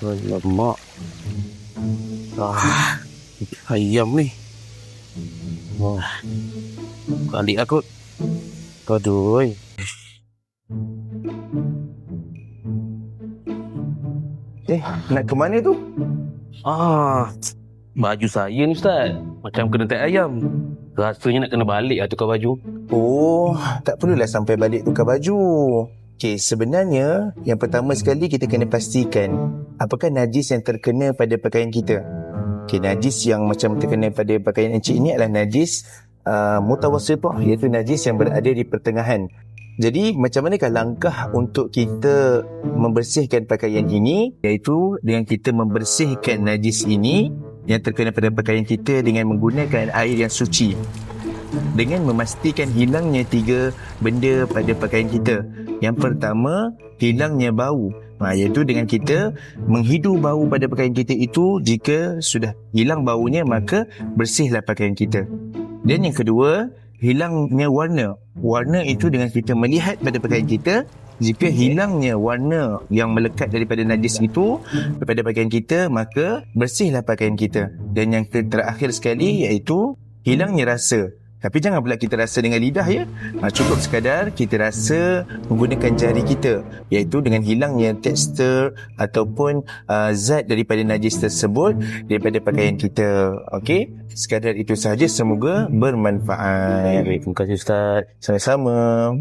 Alamak. Ayam ni. Balik aku. Aduh. Nak ke mana tu? Baju saya ni Ustaz, macam kena tai ayam. Rasanya nak kena balik lah tukar baju. Oh, tak perlulah sampai balik tukar baju. Okey, sebenarnya yang pertama sekali kita kena pastikan apakah najis yang terkena pada pakaian kita. Okey, najis yang macam terkena pada pakaian encik ini adalah najis mutawassithah, iaitu najis yang berada di pertengahan. Jadi macam manakah langkah untuk kita membersihkan pakaian ini, iaitu dengan kita membersihkan najis ini yang terkena pada pakaian kita dengan menggunakan air yang suci, dengan memastikan hilangnya 3 benda pada pakaian kita. Yang pertama, hilangnya bau, iaitu dengan kita menghidu bau pada pakaian kita itu. Jika sudah hilang baunya, maka bersihlah pakaian kita. Dan yang kedua, hilangnya warna. Warna itu dengan kita melihat pada pakaian kita. Jika hilangnya warna yang melekat daripada najis itu daripada pakaian kita, maka bersihlah pakaian kita. Dan yang terakhir sekali, iaitu hilangnya rasa. Tapi jangan pula kita rasa dengan lidah ya. Cukup sekadar kita rasa menggunakan jari kita, iaitu dengan hilangnya tekstur ataupun zat daripada najis tersebut daripada pakaian kita. Okey, sekadar itu sahaja. Semoga bermanfaat. Terima kasih Ustaz. Sama-sama.